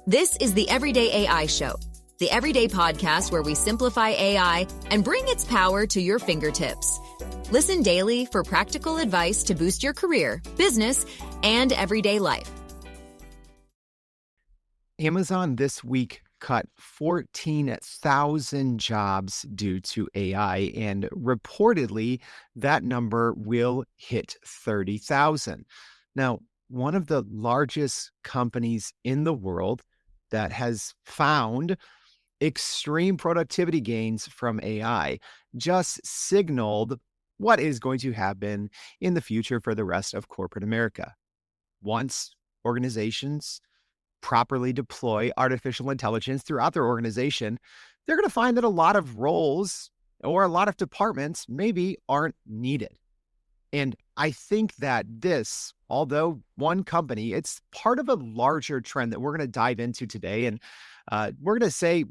This is the Everyday AI Show, the everyday podcast where we simplify AI and bring its power to your fingertips. Listen daily for practical advice to boost your career, business, and everyday life. Amazon this week cut 14,000 jobs due to AI, and reportedly that number will hit 30,000. Now, one of the largest companies in the world that has found extreme productivity gains from AI just signaled what is going to happen in the future for the rest of corporate America. Once organizations properly deploy artificial intelligence throughout their organization, they're going to find that a lot of roles or a lot of departments maybe aren't needed. And I think that this, although one company, it's part of a larger trend that we're going to dive into today. And we're going to say,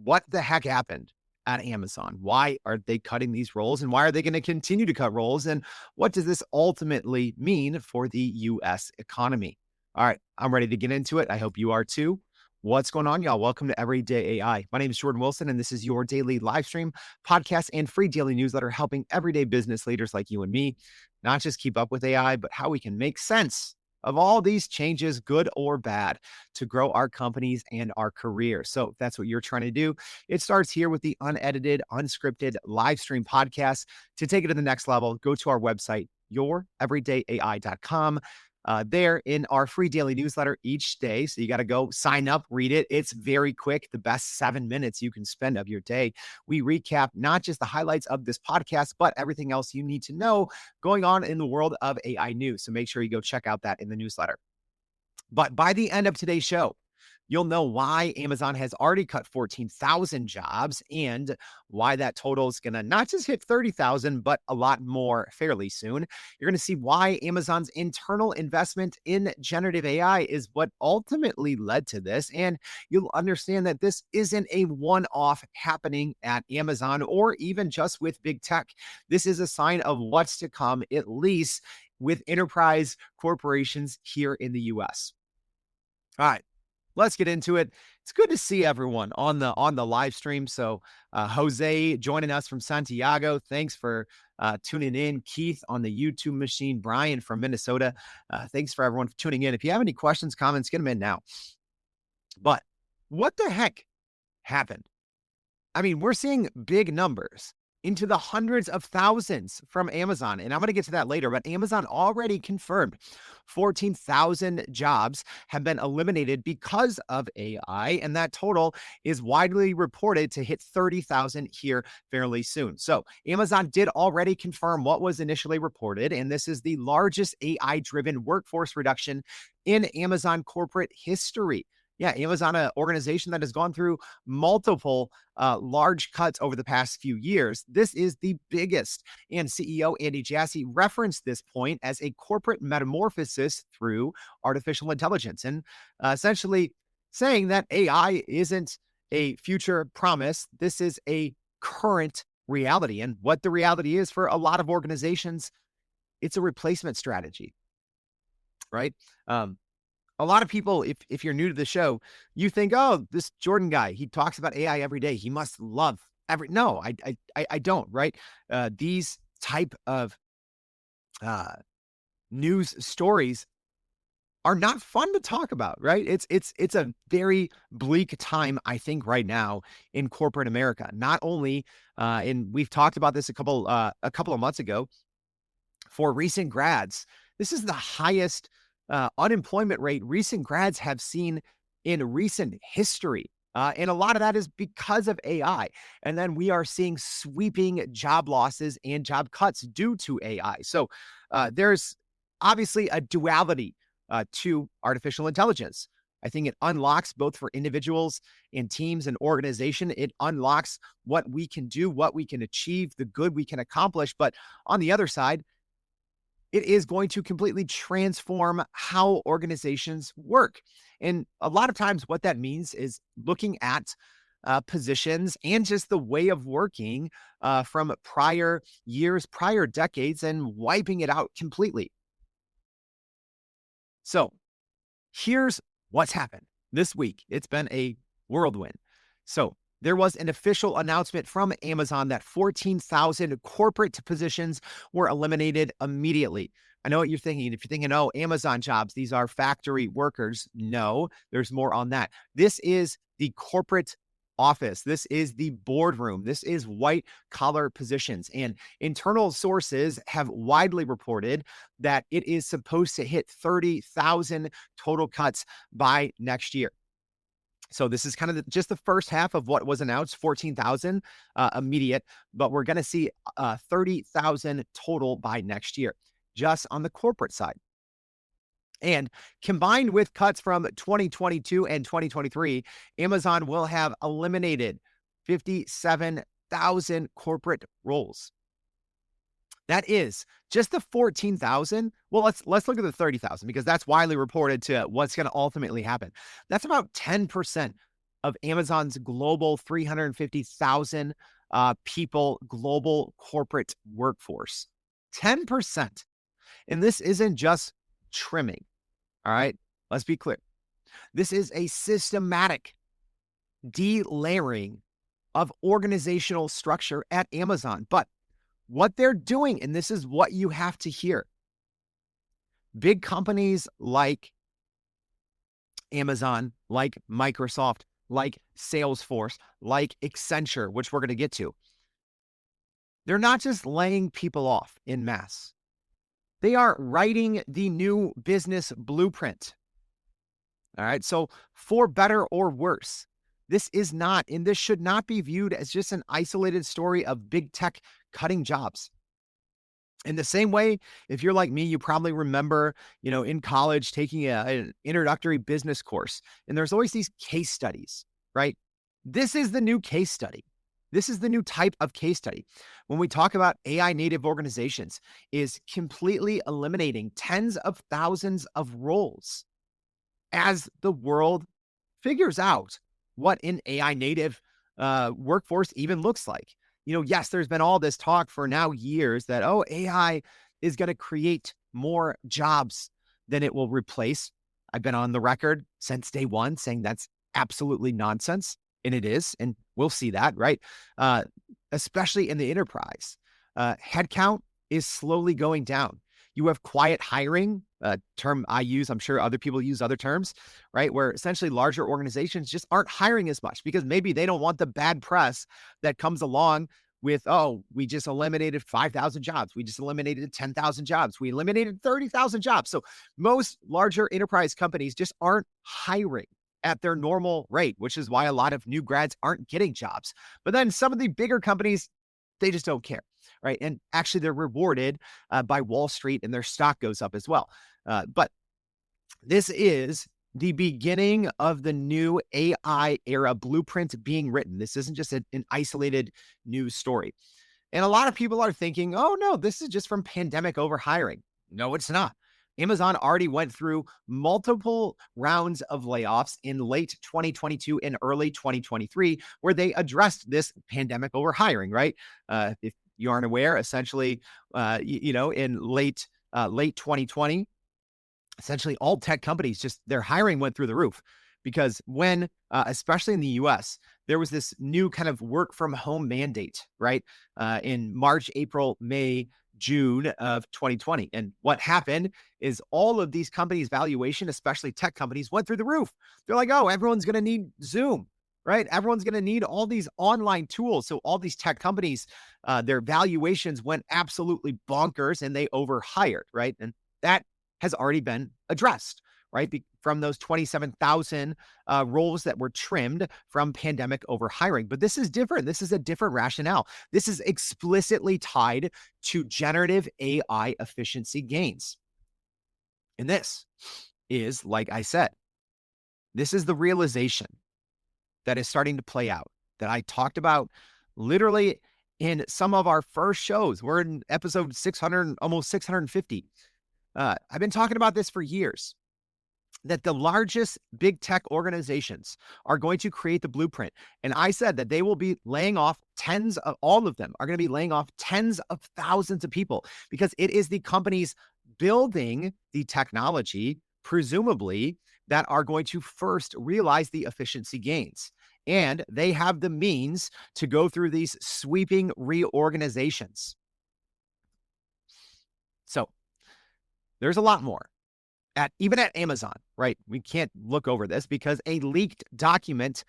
what the heck happened at Amazon? Why are they cutting these roles? And why are they going to continue to cut roles? And what does this ultimately mean for the U.S. economy? All right, I'm ready to get into it. I hope you are too. What's going on, y'all? Welcome to Everyday AI. My name is Jordan Wilson, and this is your daily live stream, podcast, and free daily newsletter helping everyday business leaders like you and me not just keep up with AI, but how we can make sense of all these changes, good or bad, to grow our companies and our career. So if that's what you're trying to do, it starts here with the unedited, unscripted live stream podcast. To take it to the next level, go to our website, youreverydayai.com. There in our free daily newsletter each day. So you got to go sign up, read it. It's very quick, the best 7 minutes you can spend of your day. We recap not just the highlights of this podcast, but everything else you need to know going on in the world of AI news. So make sure you go check out that in the newsletter. But by the end of today's show, you'll know why Amazon has already cut 14,000 jobs and why that total is going to not just hit 30,000, but a lot more fairly soon. You're going to see why Amazon's internal investment in generative AI is what ultimately led to this. And you'll understand that this isn't a one-off happening at Amazon or even just with big tech. This is a sign of what's to come, at least with enterprise corporations here in the US. All right. Let's get into it. It's good to see everyone on the live stream. So Jose joining us from Santiago. Thanks for tuning in. Keith on the YouTube machine. Brian from Minnesota. Thanks for everyone for tuning in. If you have any questions, comments, get them in now. But what the heck happened? I mean, we're seeing big numbers into the hundreds of thousands from Amazon. And I'm going to get to that later, but Amazon already confirmed 14,000 jobs have been eliminated because of AI. And that total is widely reported to hit 30,000 here fairly soon. So Amazon did already confirm what was initially reported. And this is the largest AI-driven workforce reduction in Amazon corporate history. Yeah, Amazon, an organization that has gone through multiple large cuts over the past few years. This is the biggest. And CEO Andy Jassy referenced this point as a corporate metamorphosis through artificial intelligence, and essentially saying that AI isn't a future promise. This is a current reality. And what the reality is for a lot of organizations, it's a replacement strategy, right? A lot of people, if you're new to the show, you think, oh, this Jordan guy, he talks about AI every day. He must love no, I don't, right? These type of news stories are not fun to talk about, right? It's a very bleak time, I think, right now in corporate America. Not only, and we've talked about this a couple of months ago, for recent grads, this is the highest unemployment rate recent grads have seen in recent history. And a lot of that is because of AI. And then we are seeing sweeping job losses and job cuts due to AI. So there's obviously a duality to artificial intelligence. I think it unlocks both for individuals and teams and organization. It unlocks what we can do, what we can achieve, the good we can accomplish. But on the other side, it is going to completely transform how organizations work. And a lot of times what that means is looking at positions and just the way of working from prior years, prior decades, and wiping it out completely. So here's what's happened. this week, it's been a whirlwind. So there was an official announcement from Amazon that 14,000 corporate positions were eliminated immediately. I know what you're thinking. If you're thinking, oh, Amazon jobs, these are factory workers. No, there's more on that. This is the corporate office. This is the boardroom. This is white collar positions. And internal sources have widely reported that it is supposed to hit 30,000 total cuts by next year. So this is kind of just the first half of what was announced, 14,000 immediate, but we're going to see 30,000 total by next year, just on the corporate side. And combined with cuts from 2022 and 2023, Amazon will have eliminated 57,000 corporate roles. That is just the 14,000. Well, let's look at the 30,000 because that's widely reported to what's going to ultimately happen. That's about 10% of Amazon's global 350,000 people global corporate workforce. 10%. And this isn't just trimming. All right, let's be clear. This is a systematic delayering of organizational structure at Amazon. But what they're doing, and this is what you have to hear, big companies like Amazon, like Microsoft, like Salesforce, like Accenture, which we're going to get to, they're not just laying people off in mass. They are writing the new business blueprint. All right. So for better or worse, this is not, and this should not be viewed as just an isolated story of big tech cutting jobs. In the same way, if you're like me, you probably remember, in college taking an introductory business course, and there's always these case studies, right? This is the new case study. This is the new type of case study. When we talk about AI native organizations, is completely eliminating tens of thousands of roles as the world figures out what an AI native workforce even looks like. Yes, there's been all this talk for now years that, AI is going to create more jobs than it will replace. I've been on the record since day one saying that's absolutely nonsense. And it is, and we'll see that, right? Especially in the enterprise. Headcount is slowly going down. You have quiet hiring, a term I use, I'm sure other people use other terms, right? Where essentially larger organizations just aren't hiring as much because maybe they don't want the bad press that comes along with, we just eliminated 5,000 jobs. We just eliminated 10,000 jobs. We eliminated 30,000 jobs. So most larger enterprise companies just aren't hiring at their normal rate, which is why a lot of new grads aren't getting jobs. But then some of the bigger companies, they just don't care, right? And actually they're rewarded by Wall Street and their stock goes up as well. But this is the beginning of the new AI era blueprint being written. This isn't just an isolated news story. And a lot of people are thinking, oh no, this is just from pandemic overhiring. No, it's not. Amazon already went through multiple rounds of layoffs in late 2022 and early 2023, where they addressed this pandemic overhiring, right? If you aren't aware, essentially, in late 2020, essentially all tech companies, just their hiring went through the roof because when, especially in the US, there was this new kind of work from home mandate, right? In March, April, May, June of 2020. And what happened is all of these companies' valuation, especially tech companies, went through the roof. They're like, everyone's going to need Zoom, right? Everyone's going to need all these online tools. So all these tech companies, their valuations went absolutely bonkers and they overhired, right? And that has already been addressed, right? From those 27,000 roles that were trimmed from pandemic overhiring. But this is different. This is a different rationale. This is explicitly tied to generative AI efficiency gains. And this is, like I said, this is the realization that is starting to play out that I talked about literally in some of our first shows. We're in episode 600, almost 650. I've been talking about this for years, that the largest big tech organizations are going to create the blueprint. And I said that they will be laying off all of them are going to be laying off tens of thousands of people because it is the companies building the technology, presumably, that are going to first realize the efficiency gains. And they have the means to go through these sweeping reorganizations. So there's a lot more. Even at Amazon, right? We can't look over this because a leaked document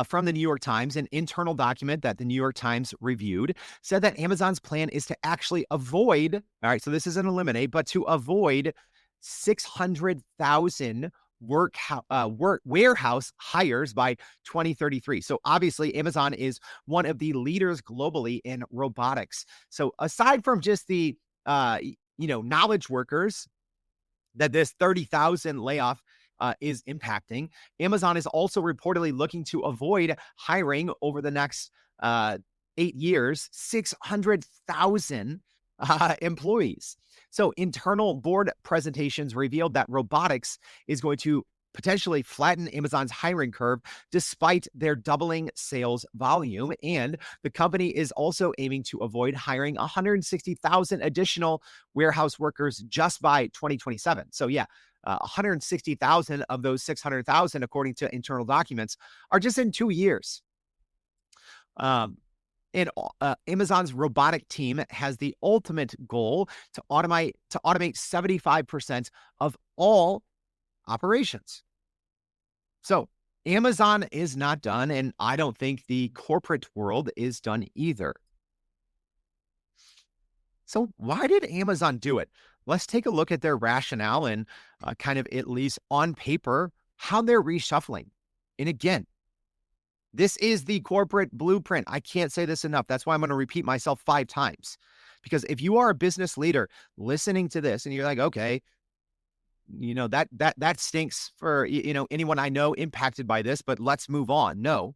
from the New York Times, an internal document that the New York Times reviewed, said that Amazon's plan is to actually avoid, all right, so this isn't eliminate, but to avoid 600,000 warehouse hires by 2033. So obviously Amazon is one of the leaders globally in robotics. So aside from just the knowledge workers that this 30,000 layoff is impacting, Amazon is also reportedly looking to avoid hiring over the next 8 years, 600,000 employees. So internal board presentations revealed that robotics is going to potentially flatten Amazon's hiring curve despite their doubling sales volume. And the company is also aiming to avoid hiring 160,000 additional warehouse workers just by 2027. So yeah, 160,000 of those 600,000, according to internal documents, are just in 2 years. And Amazon's robotic team has the ultimate goal to automate 75% of all operations. So Amazon is not done, and I don't think the corporate world is done either. So why did Amazon do it? Let's take a look at their rationale and kind of, at least on paper, how they're reshuffling. And again, this is the corporate blueprint. I can't say this enough. That's why I'm going to repeat myself 5 times. Because if you are a business leader listening to this and you're like, okay, that stinks for, anyone I know impacted by this, but let's move on. No,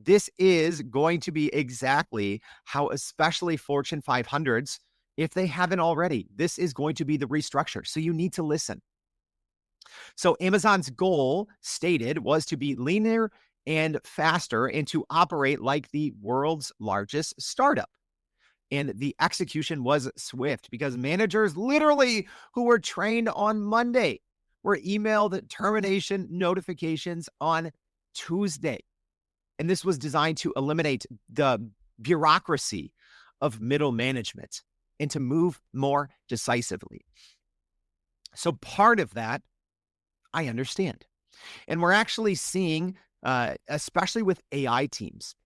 this is going to be exactly how, especially Fortune 500s, if they haven't already, this is going to be the restructure. So you need to listen. So Amazon's goal stated was to be leaner and faster and to operate like the world's largest startup. And the execution was swift because managers literally who were trained on Monday were emailed termination notifications on Tuesday. And this was designed to eliminate the bureaucracy of middle management and to move more decisively. So part of that, I understand. And we're actually seeing, especially with AI teams,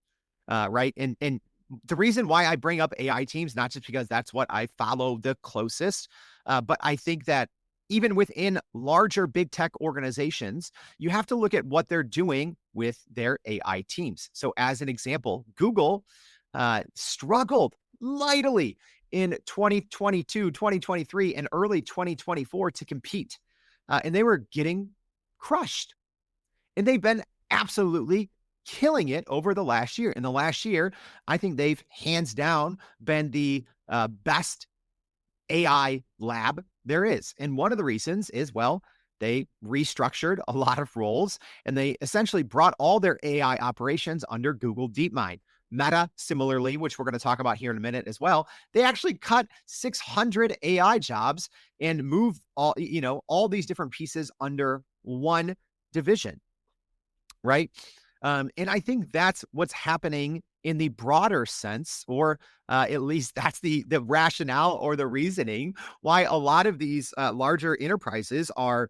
right? And the reason why I bring up AI teams, not just because that's what I follow the closest, but I think that even within larger big tech organizations, you have to look at what they're doing with their AI teams. So as an example, Google struggled mightily in 2022, 2023, and early 2024 to compete. And they were getting crushed. And they've been absolutely killing it over the last year. In the last year, I think they've hands down been the best AI lab there is. And one of the reasons is, well, they restructured a lot of roles and they essentially brought all their AI operations under Google DeepMind. Meta, similarly, which we're going to talk about here in a minute as well, they actually cut 600 AI jobs and moved all these different pieces under one division, right? And I think that's what's happening in the broader sense, or at least that's the rationale or the reasoning why a lot of these larger enterprises are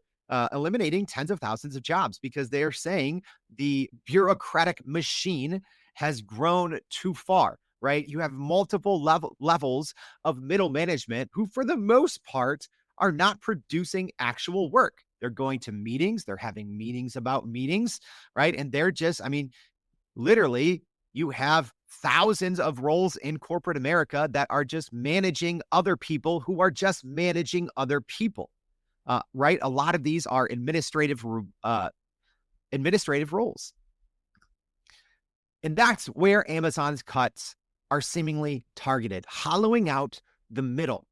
eliminating tens of thousands of jobs, because they're saying the bureaucratic machine has grown too far, right? You have multiple levels of middle management who, for the most part, are not producing actual work. They're going to meetings, they're having meetings about meetings, right? And they're just, literally, you have thousands of roles in corporate America that are just managing other people who are just managing other people, right? A lot of these are administrative roles. And that's where Amazon's cuts are seemingly targeted, hollowing out the middle.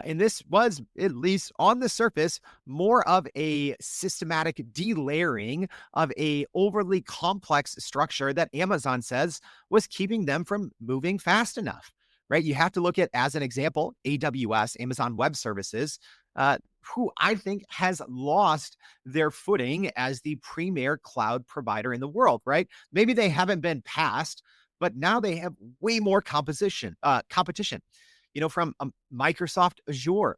And this was, at least on the surface, more of a systematic delayering of a overly complex structure that Amazon says was keeping them from moving fast enough, right? You have to look at, as an example, AWS, Amazon Web Services. who I think has lost their footing as the premier cloud provider in the world, right? Maybe they haven't been passed, but now they have way more competition, from Microsoft Azure,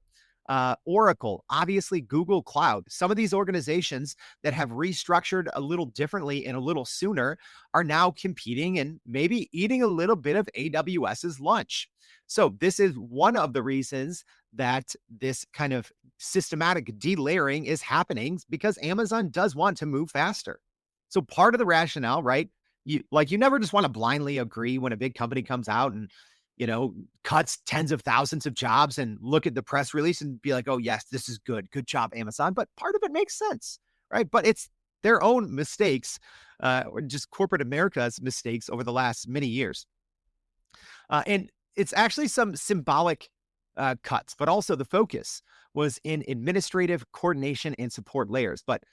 Oracle, obviously Google Cloud. Some of these organizations that have restructured a little differently and a little sooner are now competing and maybe eating a little bit of AWS's lunch. So this is one of the reasons that this kind of systematic delayering is happening, because Amazon does want to move faster. So part of the rationale, right? You never just want to blindly agree when a big company comes out and, cuts tens of thousands of jobs and look at the press release and be like, oh, yes, this is good. Good job, Amazon. But part of it makes sense, right? But it's their own mistakes, or just corporate America's mistakes over the last many years. And it's actually some symbolic cuts, but also the focus was in administrative coordination and support layers. But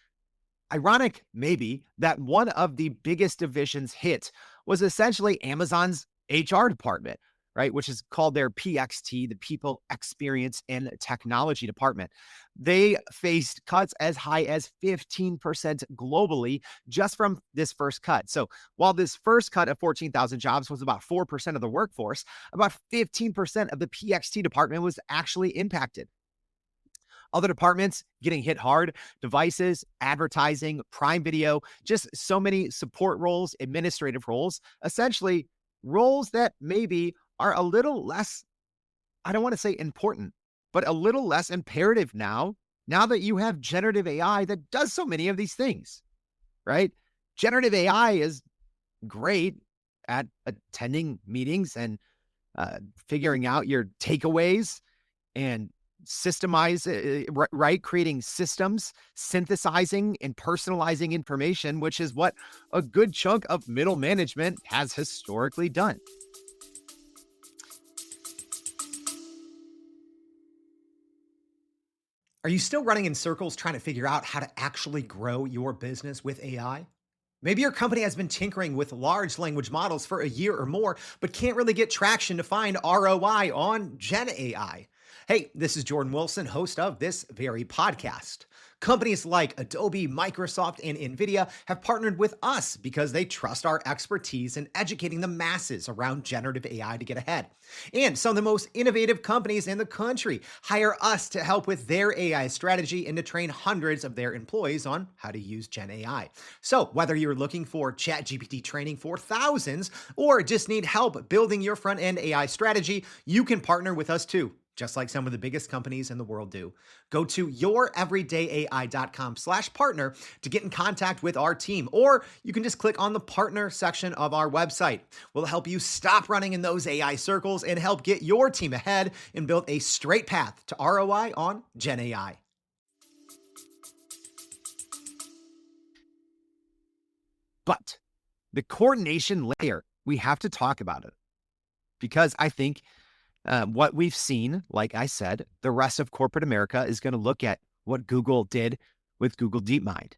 ironic, maybe, that one of the biggest divisions hit was essentially Amazon's HR department, right? Which is called their PXT, the People Experience and Technology Department. They faced cuts as high as 15% globally just from this first cut. So while this first cut of 14,000 jobs was about 4% of the workforce, about 15% of the PXT department was actually impacted. Other departments getting hit hard: devices, advertising, Prime Video, just so many support roles, administrative roles, essentially roles that maybe are a little less, I don't want to say important, but a little less imperative now that you have generative AI that does so many of these things, right? Generative AI is great at attending meetings and figuring out your takeaways and right? Creating systems, synthesizing and personalizing information, which is what a good chunk of middle management has historically done. Are you still running in circles trying to figure out how to actually grow your business with AI? Maybe your company has been tinkering with large language models for a year or more, but can't really get traction to find ROI on Gen AI. Hey, this is Jordan Wilson, host of this very podcast. Companies like Adobe, Microsoft, and NVIDIA have partnered with us because they trust our expertise in educating the masses around generative AI to get ahead. And some of the most innovative companies in the country hire us to help with their AI strategy and to train hundreds of their employees on how to use Gen AI. So whether you're looking for ChatGPT training for thousands or just need help building your front-end AI strategy, you can partner with us too, just like some of the biggest companies in the world do. Go to youreverydayai.com/partner to get in contact with our team, or you can just click on the partner section of our website. We'll help you stop running in those AI circles and help get your team ahead and build a straight path to ROI on Gen AI. But the coordination layer, we have to talk about it, because I think what we've seen, like I said, the rest of corporate America is going to look at what Google did with Google DeepMind.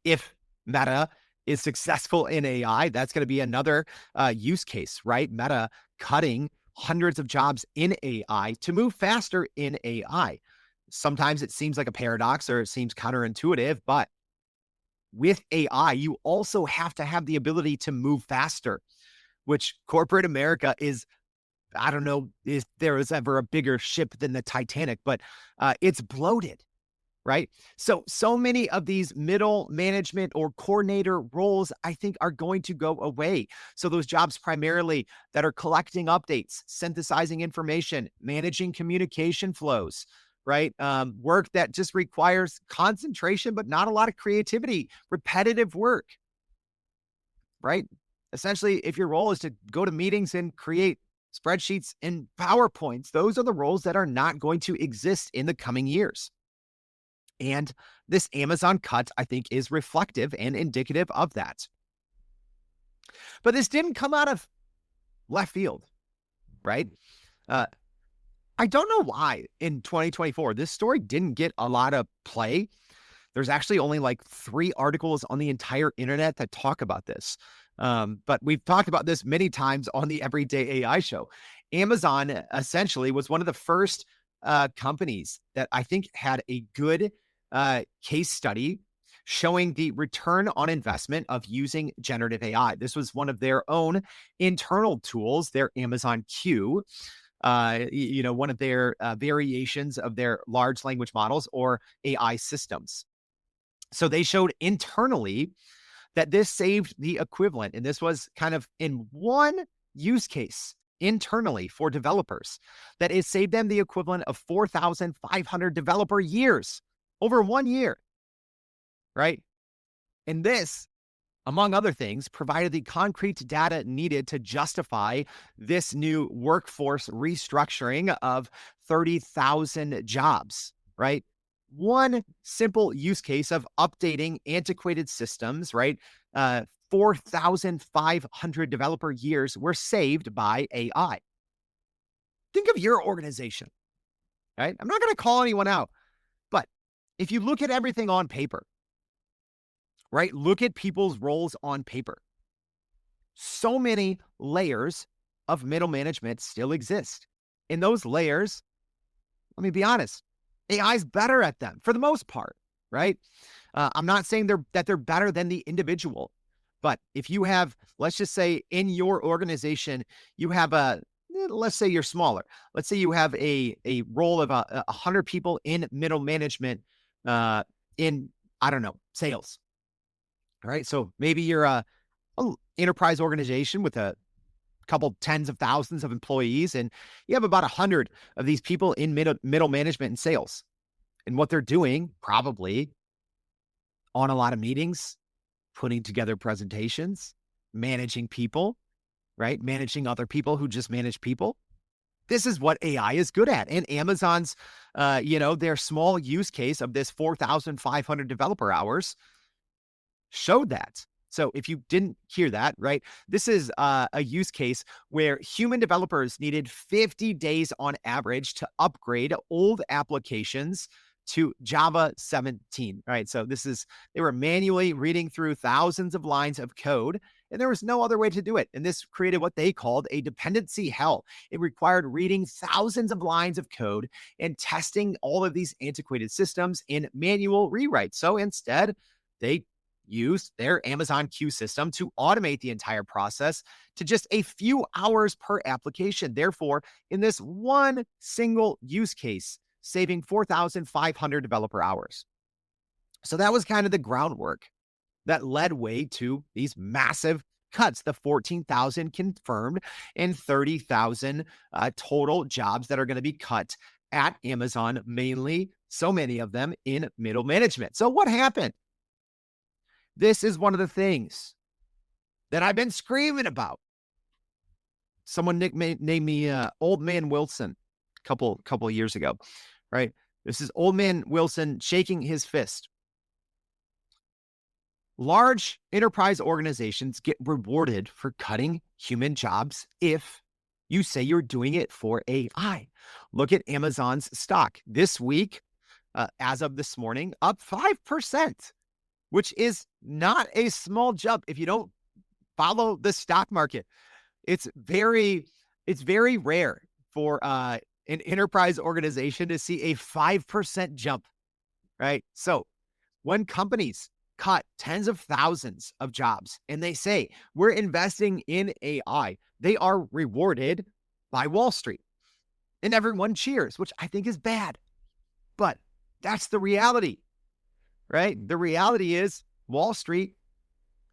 If Meta is successful in AI, that's going to be another use case, right? Meta cutting hundreds of jobs in AI to move faster in AI. Sometimes it seems like a paradox or it seems counterintuitive, but with AI, you also have to have the ability to move faster, which corporate America is, I don't know if there was ever a bigger ship than the Titanic, but it's bloated, right? So many of these middle management or coordinator roles, I think, are going to go away. So those jobs primarily that are collecting updates, synthesizing information, managing communication flows, right? Work that just requires concentration, but not a lot of creativity, repetitive work, right? Essentially, if your role is to go to meetings and create spreadsheets and PowerPoints, those are the roles that are not going to exist in the coming years. And this Amazon cut, I think, is reflective and indicative of that. But this didn't come out of left field, right? I don't know why in 2024, this story didn't get a lot of play. There's actually only like 3 articles on the entire internet that talk about this. But we've talked about this many times on the Everyday AI Show. Amazon essentially was one of the first companies that I think had a good case study showing the return on investment of using generative AI. This was one of their own internal tools, their Amazon Q, one of their variations of their large language models or AI systems. So they showed internally that this saved the equivalent, and this was kind of in one use case internally for developers, that it saved them the equivalent of 4,500 developer years over 1 year, right? And this, among other things, provided the concrete data needed to justify this new workforce restructuring of 30,000 jobs, right? One simple use case of updating antiquated systems, right? 4,500 developer years were saved by AI. Think of your organization, right? I'm not going to call anyone out, but if you look at everything on paper, right? Look at people's roles on paper. So many layers of middle management still exist. And those layers, let me be honest, AI is better at them for the most part, right? I'm not saying that they're better than the individual, but if you have, let's just say in your organization, you have let's say you're smaller. Let's say you have a role of 100 people in middle management in, I don't know, sales. All right. So maybe you're a enterprise organization with a couple tens of thousands of employees, and you have about 100 of these people in middle management and sales. And what they're doing, probably on a lot of meetings, putting together presentations, managing people, right? Managing other people who just manage people. This is what AI is good at. And Amazon's, their small use case of this 4,500 developer hours showed that. So if you didn't hear that, right, this is a use case where human developers needed 50 days on average to upgrade old applications to Java 17, right? So they were manually reading through thousands of lines of code, and there was no other way to do it. And this created what they called a dependency hell. It required reading thousands of lines of code and testing all of these antiquated systems in manual rewrites. So instead, they used their Amazon Q system to automate the entire process to just a few hours per application. Therefore, in this one single use case, saving 4,500 developer hours. So that was kind of the groundwork that led way to these massive cuts, the 14,000 confirmed and 30,000 total jobs that are going to be cut at Amazon, mainly so many of them in middle management. So what happened? This is one of the things that I've been screaming about. Someone named me Old Man Wilson a couple of years ago, right? This is Old Man Wilson shaking his fist. Large enterprise organizations get rewarded for cutting human jobs if you say you're doing it for AI. Look at Amazon's stock this week, as of this morning, up 5%. Which is not a small jump. If you don't follow the stock market, it's very rare for an enterprise organization to see a 5% jump, right? So when companies cut tens of thousands of jobs and they say, we're investing in AI, they are rewarded by Wall Street. And everyone cheers, which I think is bad. But that's the reality. Right? The reality is Wall Street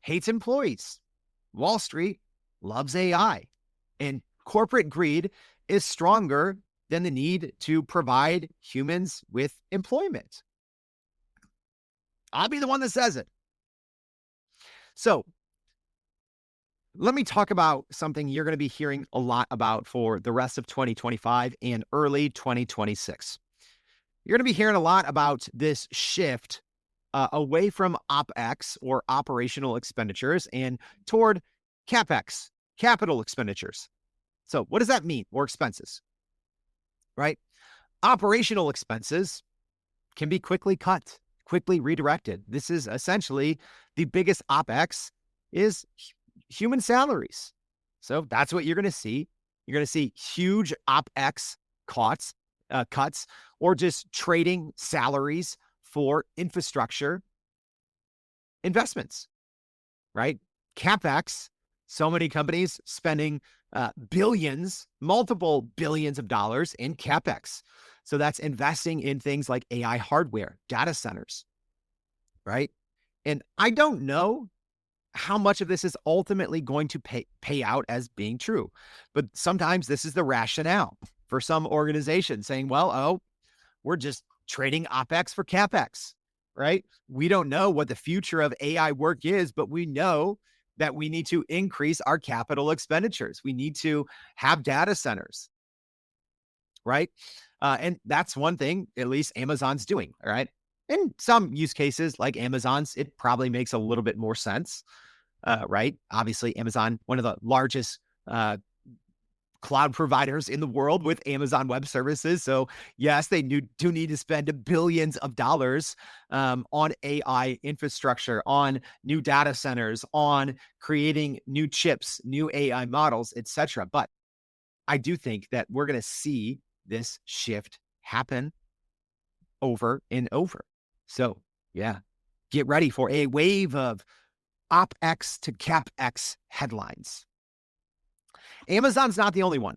hates employees. Wall Street loves AI. And corporate greed is stronger than the need to provide humans with employment. I'll be the one that says it. So let me talk about something you're going to be hearing a lot about for the rest of 2025 and early 2026. You're going to be hearing a lot about this shift away from OpEx or operational expenditures and toward CapEx, capital expenditures. So what does that mean? Or expenses, right? Operational expenses can be quickly cut, quickly redirected. This is essentially the biggest OpEx is human salaries. So that's what you're going to see. You're going to see huge OpEx cuts cuts, or just trading salaries for infrastructure investments, right? CapEx, so many companies spending billions, multiple billions of dollars in CapEx. So that's investing in things like AI hardware, data centers, right? And I don't know how much of this is ultimately going to pay out as being true. But sometimes this is the rationale for some organizations saying, well, oh, we're just trading OpEx for CapEx, right? We don't know what the future of AI work is, but we know that we need to increase our capital expenditures. We need to have data centers, right? And that's one thing, at least Amazon's doing, all right? In some use cases, like Amazon's, it probably makes a little bit more sense, right? Obviously, Amazon, one of the largest cloud providers in the world with Amazon Web Services. So yes, they do need to spend billions of dollars on AI infrastructure, on new data centers, on creating new chips, new AI models, etc. But I do think that we're going to see this shift happen over and over. So yeah, get ready for a wave of OpEx to CapEx headlines. Amazon's not the only one.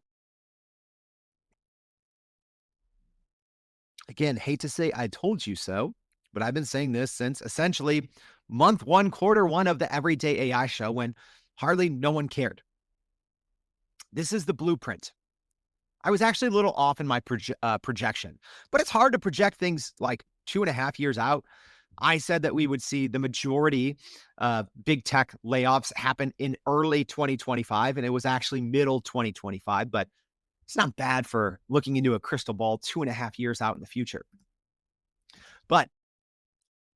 Again, hate to say I told you so, but I've been saying this since essentially month one, quarter one of the Everyday AI show when hardly no one cared. This is the blueprint. I was actually a little off in my projection, but it's hard to project things like 2.5 years out. I said that we would see the majority of big tech layoffs happen in early 2025, and it was actually middle 2025, but it's not bad for looking into a crystal ball 2.5 years out in the future. But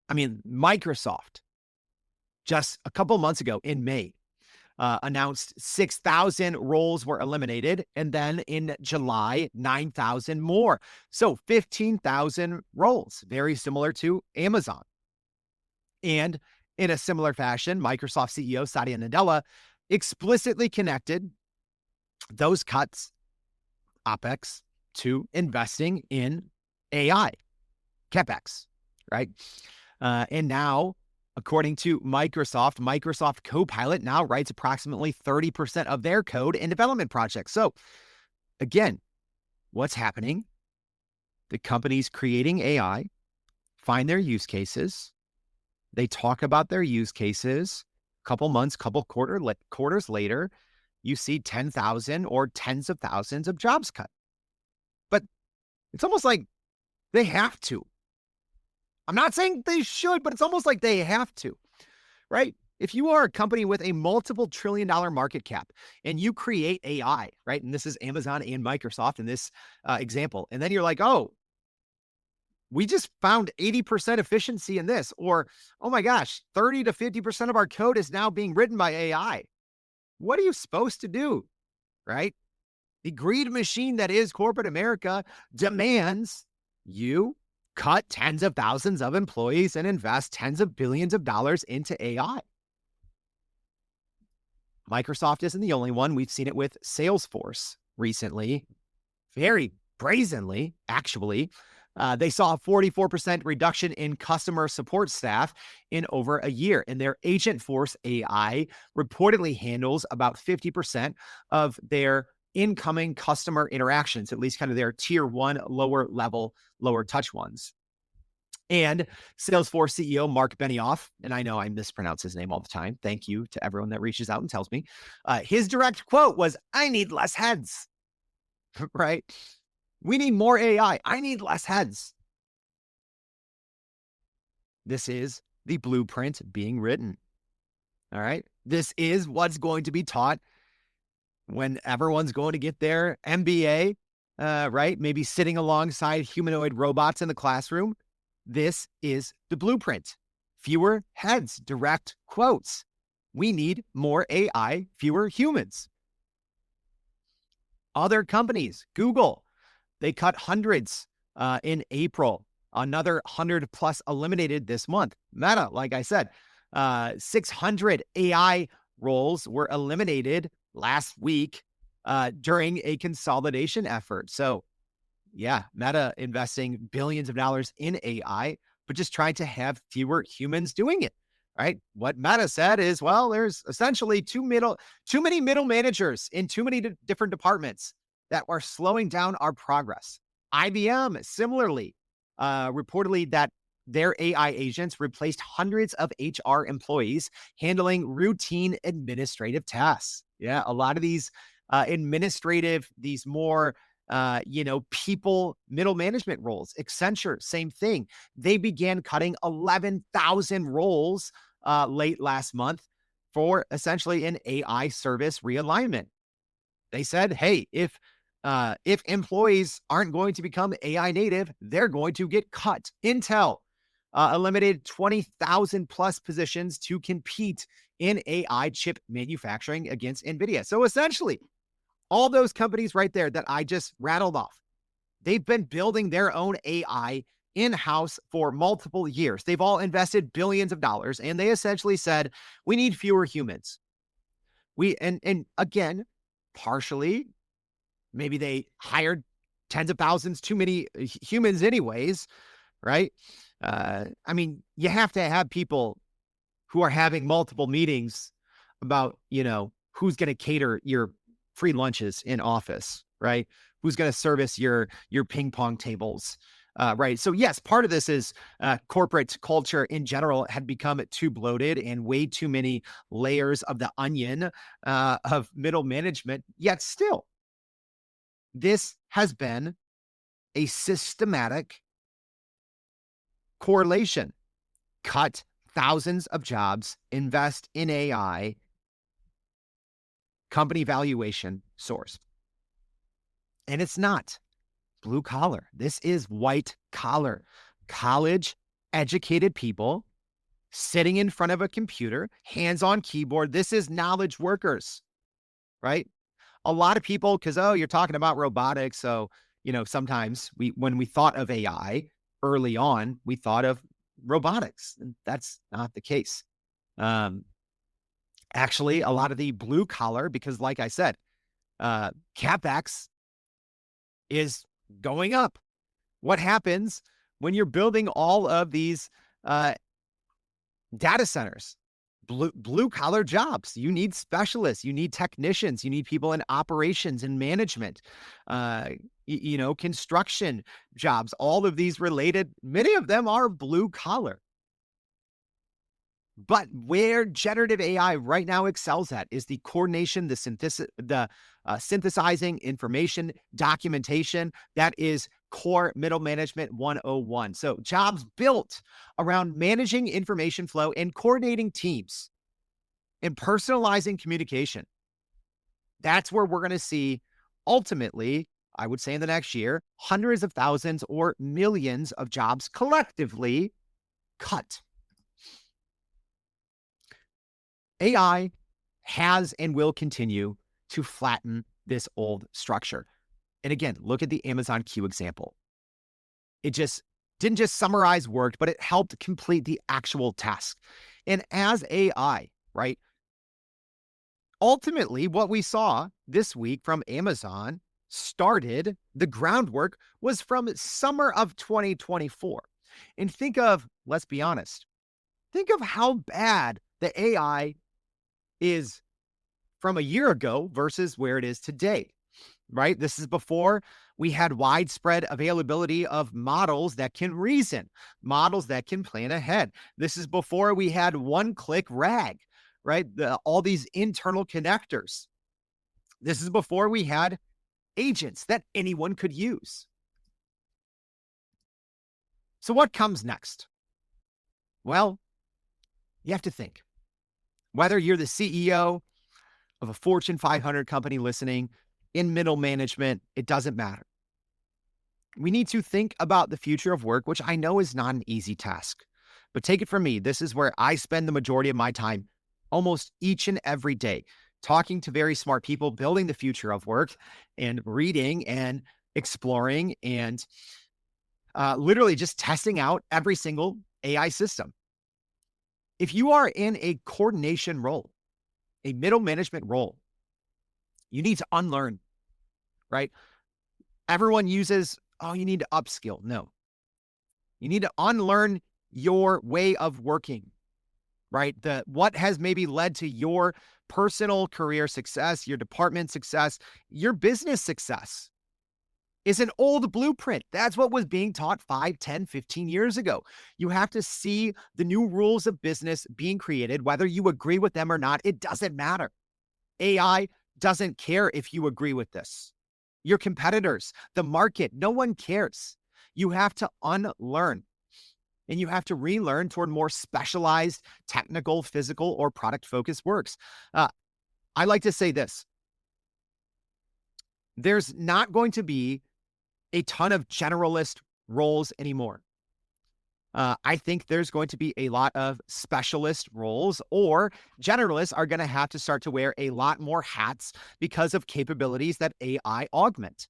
I mean, Microsoft just a couple months ago in May announced 6,000 roles were eliminated. And then in July, 9,000 more. So 15,000 roles, very similar to Amazon. And in a similar fashion, Microsoft CEO Satya Nadella explicitly connected those cuts, OpEx, to investing in AI, CapEx, right? And now, according to Microsoft Copilot now writes approximately 30% of their code in development projects. So again, what's happening? The companies creating AI find their use cases. They talk about their use cases. Couple months, quarters later, you see 10,000 or tens of thousands of jobs cut. But it's almost like they have to. I'm not saying they should, but it's almost like they have to, right? If you are a company with a multiple trillion-dollar market cap and you create AI, right? And this is Amazon and Microsoft in this example. And then you're like, oh, we just found 80% efficiency in this, or, oh my gosh, 30 to 50% of our code is now being written by AI. What are you supposed to do, right? The greed machine that is corporate America demands you cut tens of thousands of employees and invest tens of billions of dollars into AI. Microsoft isn't the only one. We've seen it with Salesforce recently, very brazenly, actually. They saw a 44% reduction in customer support staff in over a year. And their Agentforce AI reportedly handles about 50% of their incoming customer interactions, at least kind of their tier one, lower level, lower touch ones. And Salesforce CEO Mark Benioff, and I know I mispronounce his name all the time. Thank you to everyone that reaches out and tells me. His direct quote was, "I need less heads," right? We need more AI. I need less heads. This is the blueprint being written. All right. This is what's going to be taught when everyone's going to get their MBA, right? Maybe sitting alongside humanoid robots in the classroom. This is the blueprint. Fewer heads, direct quotes. We need more AI, fewer humans. Other companies, Google, they cut hundreds in April. Another 100 plus eliminated this month. Meta, like I said, 600 AI roles were eliminated last week during a consolidation effort. So Yeah, Meta investing billions of dollars in AI, but just trying to have fewer humans doing it, right? What Meta said is, well, there's essentially too many middle managers in too many different departments that are slowing down our progress. IBM similarly reportedly that their AI agents replaced hundreds of HR employees handling routine administrative tasks. Yeah, a lot of these these more people, middle management roles. Accenture, same thing. They began cutting 11,000 roles late last month for essentially an AI service realignment. They said, hey, if employees aren't going to become AI native, they're going to get cut. Intel eliminated 20,000 plus positions to compete in AI chip manufacturing against NVIDIA. So essentially, all those companies right there that I just rattled off, they've been building their own AI in-house for multiple years. They've all invested billions of dollars, and they essentially said, we need fewer humans. And again, partially, maybe they hired tens of thousands too many humans anyways, right? I mean, you have to have people who are having multiple meetings about, who's going to cater your free lunches in office, right? Who's going to service your ping pong tables, right? So yes, part of this is corporate culture in general had become too bloated and way too many layers of the onion of middle management. Yet still, this has been a systematic correlation. Cut thousands of jobs, invest in AI, company valuation source. And it's not blue collar. This is white collar, college educated people sitting in front of a computer, hands on keyboard. This is knowledge workers, right? A lot of people, because, you're talking about robotics. So, sometimes when we thought of AI early on, we thought of robotics. And that's not the case. Actually, a lot of the blue collar, because like I said, CapEx is going up. What happens when you're building all of these data centers? Blue collar jobs. You need specialists, you need technicians, you need people in operations and management, construction jobs, all of these related, many of them are blue collar. But where generative AI right now excels at is the coordination, the synthesizing information, documentation. That is core middle management 101. So jobs built around managing information flow and coordinating teams and personalizing communication. That's where we're going to see ultimately, I would say in the next year, hundreds of thousands or millions of jobs collectively cut. AI has and will continue to flatten this old structure. And again, look at the Amazon Q example. It just didn't just summarize work, but it helped complete the actual task. And as AI, right? Ultimately, what we saw this week from Amazon started, the groundwork was from summer of 2024. And let's be honest, think of how bad the AI is from a year ago versus where it is today, right? This is before we had widespread availability of models that can reason, models that can plan ahead. This is before we had one-click RAG, right? All these internal connectors. This is before we had agents that anyone could use. So what comes next? Well, you have to think. Whether you're the CEO of a Fortune 500 company listening, in middle management, it doesn't matter. We need to think about the future of work, which I know is not an easy task. But take it from me, this is where I spend the majority of my time almost each and every day, talking to very smart people, building the future of work, and reading and exploring and literally just testing out every single AI system. If you are in a coordination role, a middle management role, you need to unlearn, right? Everyone uses Oh, you need to upskill. No, you need to unlearn your way of working, right? What has maybe led to your personal career success, your department success, your business success is an old blueprint. That's what was being taught 5, 10, 15 years ago. You have to see the new rules of business being created, whether you agree with them or not. It doesn't matter. AI doesn't care if you agree with this. Your competitors, the market, no one cares. You have to unlearn and you have to relearn toward more specialized technical, physical, or product focused works. I like to say this. There's not going to be a ton of generalist roles anymore. I think there's going to be a lot of specialist roles, or generalists are going to have to start to wear a lot more hats because of capabilities that AI augment.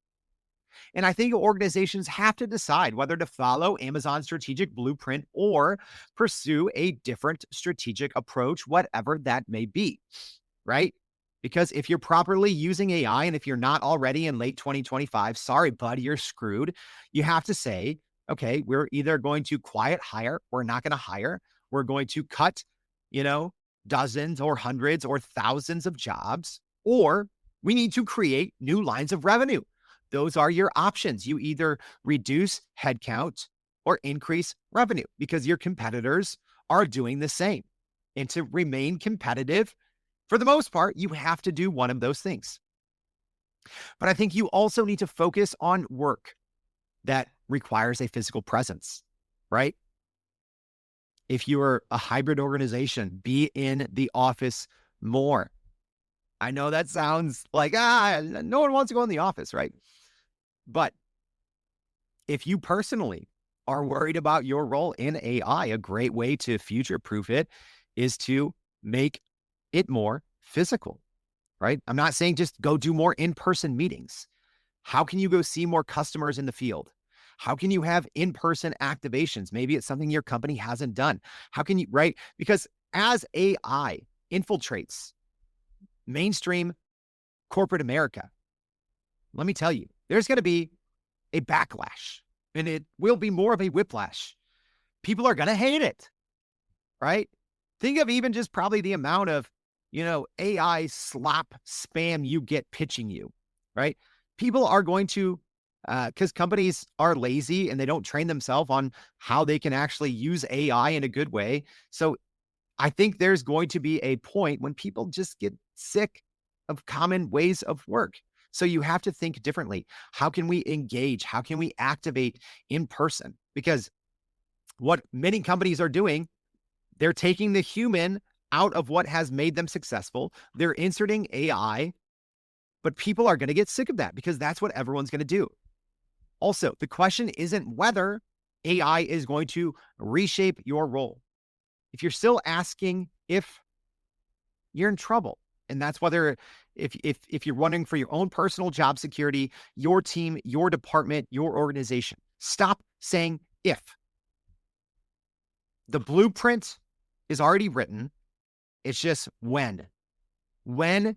And I think organizations have to decide whether to follow Amazon's strategic blueprint or pursue a different strategic approach, whatever that may be, right? Because if you're properly using AI and if you're not already in late 2025, sorry, bud, you're screwed. You have to say, okay, we're either going to quiet hire, we're not going to hire, we're going to cut, dozens or hundreds or thousands of jobs, or we need to create new lines of revenue. Those are your options. You either reduce headcount or increase revenue because your competitors are doing the same. And to remain competitive, for the most part, you have to do one of those things. But I think you also need to focus on work that requires a physical presence, right? If you're a hybrid organization, be in the office more. I know that sounds like, no one wants to go in the office, right? But if you personally are worried about your role in AI, a great way to future-proof it is to make it more physical, right? I'm not saying just go do more in-person meetings. How can you go see more customers in the field? How can you have in-person activations? Maybe it's something your company hasn't done. How can you, right? Because as AI infiltrates mainstream corporate America, let me tell you, there's going to be a backlash and it will be more of a whiplash. People are going to hate it, right? Think of even just probably the amount of, AI slop spam you get pitching you, right? People are going to, because companies are lazy and they don't train themselves on how they can actually use AI in a good way. So I think there's going to be a point when people just get sick of common ways of work. So you have to think differently. How can we engage? How can we activate in person? Because what many companies are doing, they're taking the human out of what has made them successful. They're inserting AI, but people are going to get sick of that because that's what everyone's going to do. Also, the question isn't whether AI is going to reshape your role. If you're still asking if, you're in trouble. And that's whether if you're wondering for your own personal job security, your team, your department, your organization. Stop saying if. The blueprint is already written. It's just when. When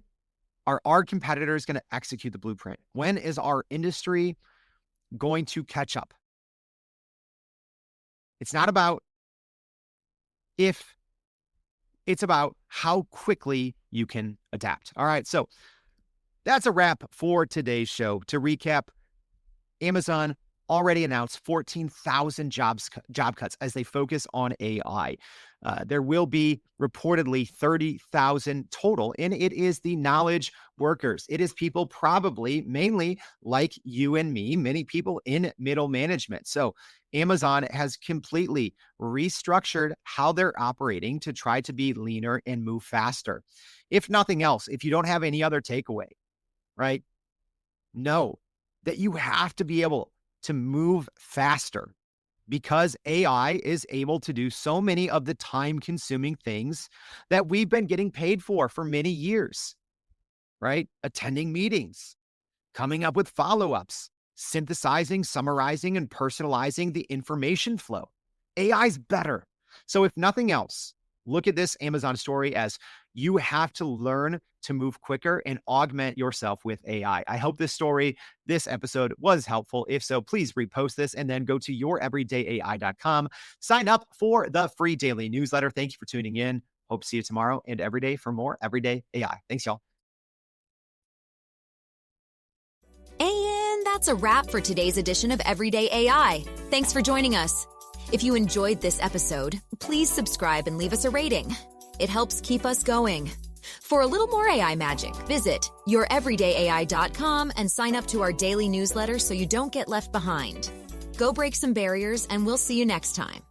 are our competitors going to execute the blueprint? When is our industry going to catch up? It's not about if, it's about how quickly you can adapt. All right, so that's a wrap for today's show. To recap, Amazon already announced 14,000 job cuts as they focus on AI. There will be reportedly 30,000 total, and it is the knowledge workers. It is people probably mainly like you and me, many people in middle management. So Amazon has completely restructured how they're operating to try to be leaner and move faster. If nothing else, if you don't have any other takeaway, right? Know that you have to be able to move faster because AI is able to do so many of the time-consuming things that we've been getting paid for many years, right? Attending meetings, coming up with follow-ups, synthesizing, summarizing, and personalizing the information flow. AI's better. So if nothing else, Look at this Amazon story as you have to learn to move quicker and augment yourself with AI. I hope this story, this episode was helpful. If so, please repost this and then go to youreverydayai.com. Sign up for the free daily newsletter. Thank you for tuning in. Hope to see you tomorrow and every day for more Everyday AI. Thanks, y'all. And that's a wrap for today's edition of Everyday AI. Thanks for joining us. If you enjoyed this episode, please subscribe and leave us a rating. It helps keep us going. For a little more AI magic, visit youreverydayai.com and sign up to our daily newsletter so you don't get left behind. Go break some barriers, and we'll see you next time.